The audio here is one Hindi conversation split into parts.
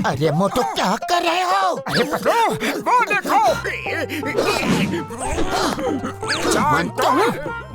अरे मोटू क्या कर रहे हो? अरे पकड़ो, वो देखो।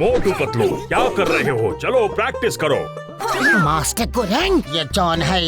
मोटू पतलू क्या कर रहे हो? चलो प्रैक्टिस करो। मास्टर कुरंग, ये जॉन है।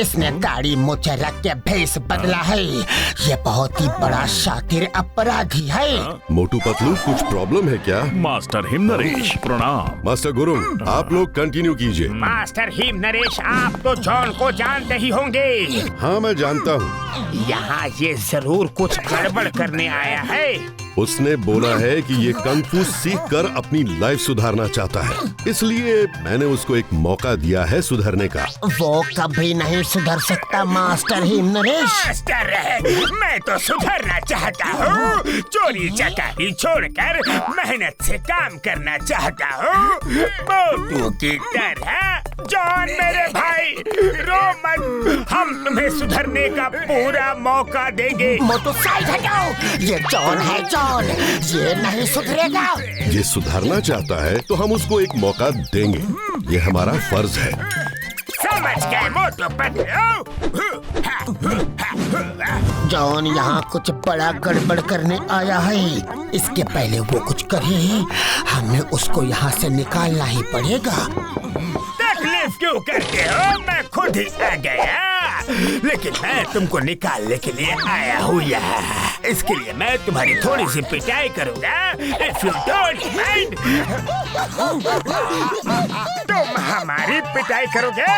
इसने दाढ़ी मूंछ रख के भेष बदला है। ये बहुत ही बड़ा शातिर अपराधी है। मोटू पतलू कुछ प्रॉब्लम है क्या? मास्टर हिम नरेश प्रणाम। मास्टर गुरुंग आप लोग कंटिन्यू कीजिए। मास्टर हिम नरेश, आप तो जॉन को जानते ही होंगे। हाँ मैं जानता हूँ। यहाँ ये जरूर कुछ गड़बड़ करने आया है। उसने बोला है कि ये कंग फू सीख कर अपनी लाइफ सुधारना चाहता है, इसलिए मैंने उसको एक मौका दिया है सुधरने का। वो कभी नहीं सुधर सकता मास्टर हिम नरेश। मास्टर, मैं तो सुधरना चाहता हूँ। चोरी चकारी छोड़कर मेहनत से काम करना चाहता हूँ, मोटू की तरह। जॉन मेरे भाई, रो मत, हम तुम्हें सुधरने का पूरा मौका देंगे। मोटू साइड हटाओ, ये जॉन है जॉन, ये नहीं सुधरेगा। ये सुधरना चाहता है तो हम उसको एक मौका देंगे, ये हमारा फर्ज है। समझ गए मोटू पतलू। जॉन यहाँ कुछ बड़ा गड़बड़ करने आया है। इसके पहले वो कुछ करे, हमें उसको यहाँ से निकालना ही पड़ेगा। तकलीफ क्यों करते हो? मैं खुद ही आ गया, लेकिन मैं तुमको निकालने के लिए आया हूँ यहाँ। इसके लिए मैं तुम्हारी थोड़ी सी पिटाई करूँगा। If you don't mind, तुम हमारी पिटाई करोगे?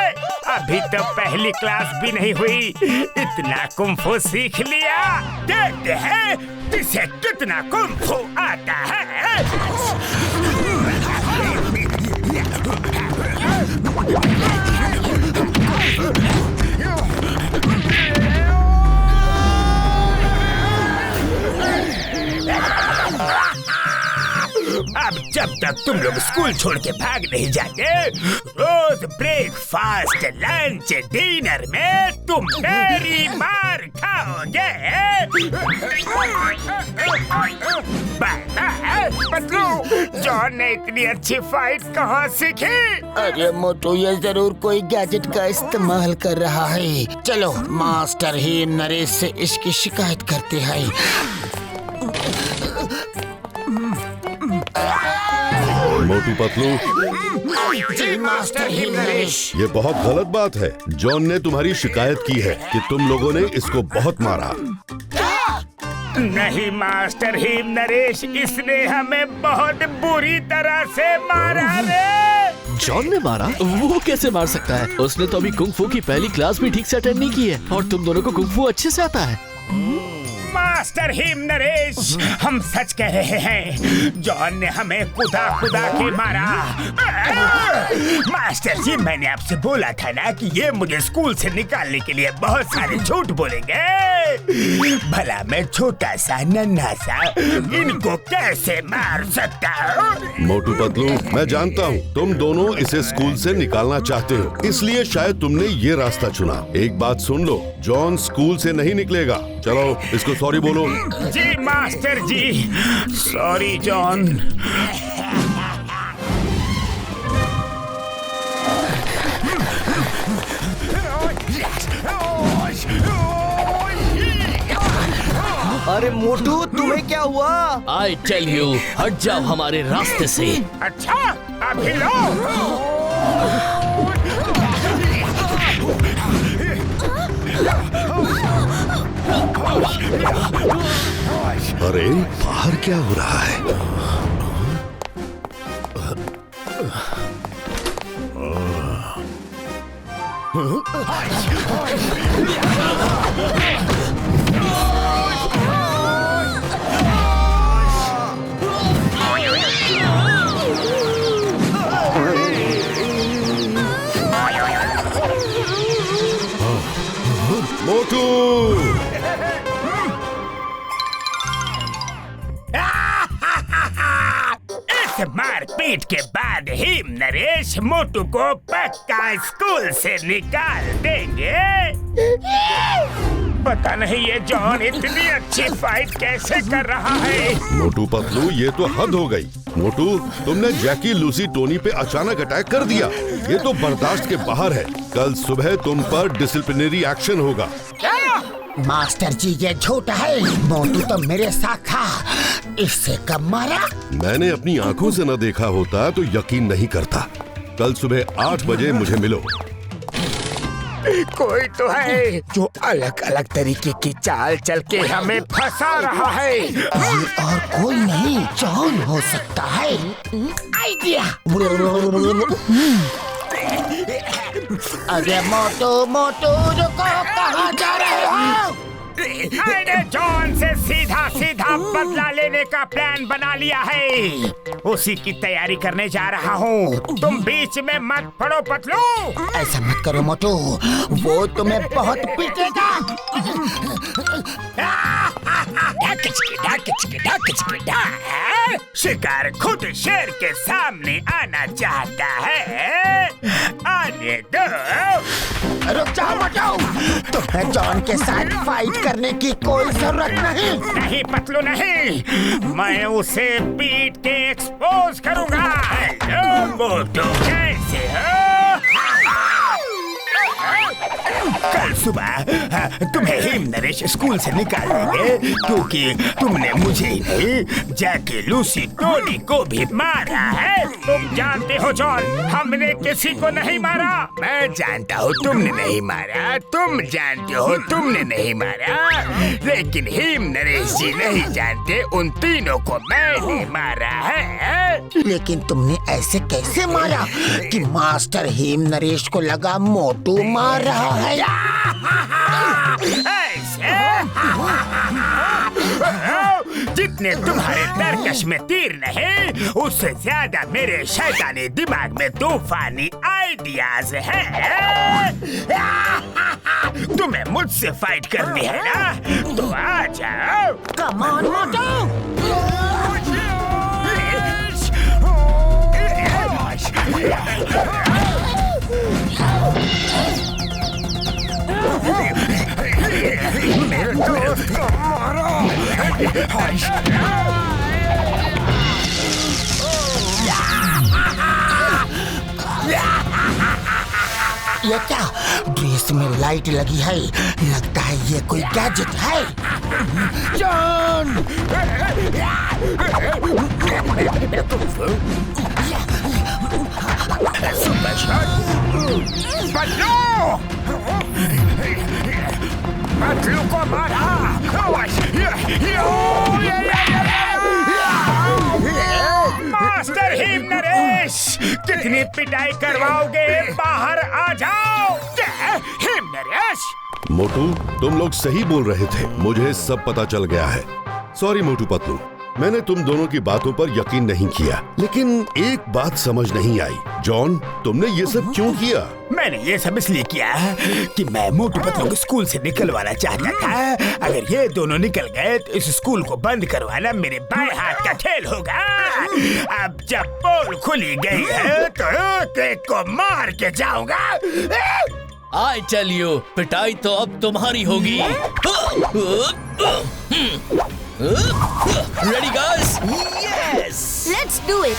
अभी तो पहली क्लास भी नहीं हुई, इतना कुंफू सीख लिया। देखते हैं तुझे कितना कुंफू आता है। अब जब तक तुम लोग स्कूल छोड़ के भाग नहीं जाते, रोज ब्रेकफास्ट, लंच, डिनर में तुम मेरी मार खाओगे। पतलू, जॉन ने इतनी अच्छी फाइट कहाँ सीखी? अरे मोटू, ये जरूर कोई गैजेट का इस्तेमाल कर रहा है। चलो मास्टर हिम नरेश से इसकी शिकायत करते हैं। मोटू पतलू, जी मास्टर हिम नरेश। ये बहुत गलत बात है। जॉन ने तुम्हारी शिकायत की है कि तुम लोगों ने इसको बहुत मारा। नहीं मास्टर हिम नरेश, इसने हमें बहुत बुरी तरह से मारा रे। जॉन ने मारा? वो कैसे मार सकता है? उसने तो अभी कुंग फू की पहली क्लास भी ठीक से अटेंड नहीं की है, और तुम दोनों को कुंग फू अच्छे से आता है। मास्टर हिम नरेश, हम सच कह रहे हैं। जॉन ने हमें कुदा के मारा। मास्टर जी, मैंने आपसे बोला था ना कि ये मुझे स्कूल से निकालने के लिए बहुत सारे झूठ बोलेंगे। भला मैं छोटा सा नन्हा सा इनको कैसे मार सकता हूँ? मोटू पतलू, मैं जानता हूँ तुम दोनों इसे स्कूल से निकालना चाहते हो, इसलिए शायद तुमने ये रास्ता चुना। एक बात सुन लो, जॉन स्कूल से नहीं निकलेगा। चलो इसको सॉरी बोलो। जी मास्टर जी, सॉरी जॉन। अरे मोटू, तुम्हें क्या हुआ? I tell you, हट जाओ हमारे रास्ते से। अच्छा, अभी लो। अरे बाहर क्या हो रहा है? मोटू, इस मारपीट के बाद हिम नरेश मोटू को पक्का स्कूल से निकाल देंगे। पता नहीं ये जॉन इतनी अच्छी फाइट कैसे कर रहा है। मोटू पतलू, ये तो हद हो गई। मोटू, तुमने जैकी, लूसी, टोनी पे अचानक अटैक कर दिया। ये तो बर्दाश्त के बाहर है। कल सुबह तुम पर डिसिप्लिनरी एक्शन होगा। मास्टर जी ये झूठ है। मोटू तो मेरे साथ था, इससे कब मारा? मैंने अपनी आंखों से न देखा होता तो यकीन नहीं करता। कल सुबह 8 बजे मुझे मिलो। कोई तो है जो अलग अलग तरीके की चाल चल के हमें फंसा रहा है। ये और कोई नहीं, जॉन हो सकता है। आइडिया। अरे मोटू मोटू रुको, कहाँ जा रहे हो? मैंने जॉन से सीधा सीधा बदला लेने का प्लान बना लिया है। उसी की तैयारी करने जा रहा हूँ। तुम बीच में मत पड़ो पतलू। ऐसा मत करो मोटू, वो तुम्हें बहुत पीटेगा। शिकार खुद शेर के सामने आना चाहता है। आने दो। रुक जाओ मोटू, तुम्हें जॉन के साथ फाइट करने की कोई जरूरत नहीं। नहीं पतलू नहीं, मैं उसे पीट के एक्सपोज करूंगा। हेलो मोटू, कैसे हो? कल सुबह तुम्हें हिम नरेश स्कूल से निकाल देंगे क्योंकि तुमने मुझे ही नहीं, जैकी, लूसी, टोनी को भी मारा है। तुम जानते हो जॉन, हमने किसी को नहीं मारा। मैं जानता हूँ तुमने नहीं मारा, तुम जानते हो तुमने नहीं मारा, लेकिन हिम नरेश जी नहीं जानते उन तीनों को मैंने मारा है। लेकिन तुमने ऐसे कैसे मारा कि मास्टर हिम नरेश को लगा मोटू मार रहा है? ऐसे जितने तुम्हारे तरकश में तीर नहीं, उससे ज्यादा मेरे शैतानी दिमाग में तूफानी आइडियाज हैं। तुम्हें मुझसे फाइट करनी है ना, तो आ जाओ। कम ऑन मोटू। मेरे दोस्त को मारो। ये क्या ड्रेस में लाइट लगी है? लगता है ये कोई गैजेट है। जॉन! Super shot. पतलू को मारा। मास्टर हिम नरेश, कितनी पिटाई करवाओगे? बाहर आ जाओ। हिम नरेश। मोटू, तुम लोग सही बोल रहे थे। मुझे सब पता चल गया है। सॉरी मोटू पतलू, मैंने तुम दोनों की बातों पर यकीन नहीं किया। लेकिन एक बात समझ नहीं आई। जॉन, तुमने ये सब क्यों किया? मैंने ये सब इसलिए किया कि मैं मोटू पतलू को स्कूल से निकलवाना चाहता था। अगर ये दोनों निकल गए तो इस स्कूल को बंद करवाना मेरे बाएं हाथ का खेल होगा। अब जब पोल खुली गई है तो एक को मार के जाऊंगा। आई टेल यू, पिटाई तो अब तुम्हारी होगी। Ready guys? Yes! Let's do it!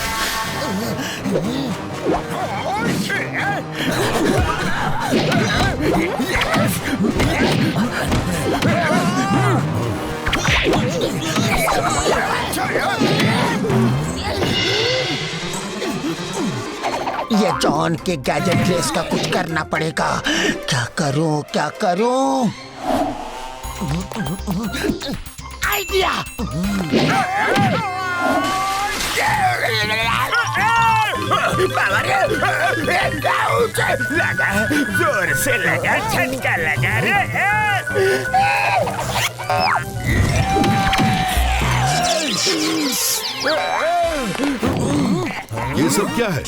ये जॉन के गैजेट ड्रेस का कुछ करना पड़ेगा। क्या करूं, क्या करूं? आइडिया! लगा, जोर से लगा, झटका लगा रे। ये सब क्या है?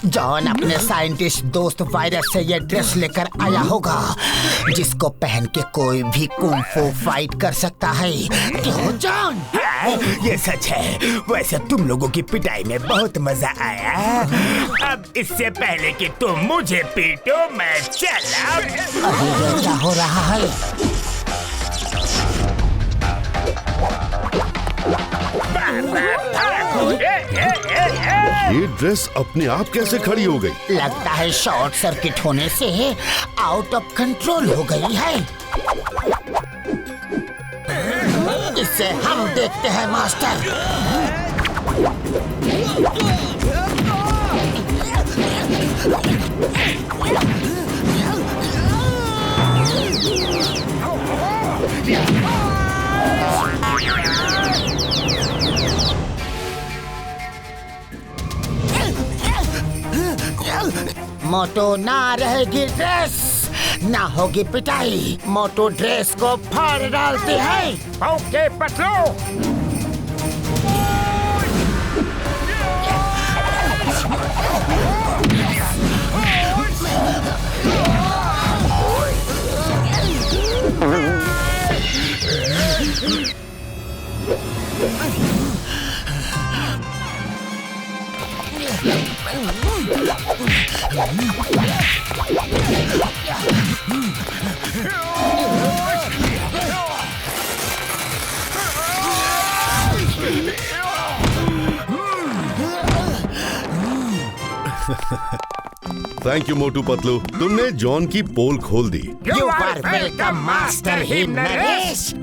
जॉन अपने साइंटिस्ट दोस्त वायरस से ये ड्रेस लेकर आया होगा, जिसको पहन के कोई भी कुंग फू फाइट कर सकता है। क्यों जॉन? हाँ, ये सच है। वैसे तुम लोगों की पिटाई में बहुत मजा आया। अब इससे पहले कि तुम मुझे पीटो, मैं चला। अभी ये क्या हो रहा है? ये ड्रेस अपने आप कैसे खड़ी हो गई? लगता है शॉर्ट सर्किट होने से आउट ऑफ कंट्रोल हो गई है। इससे हम देखते हैं मास्टर। मोटो ना रहेगी ड्रेस, ना होगी पिटाई। मोटो ड्रेस को फाड़ डालते हैं। Okay Patlu. Thank you Motu Patlu, तुमने जॉन की पोल खोल दी। You are welcome, Master Him Naresh.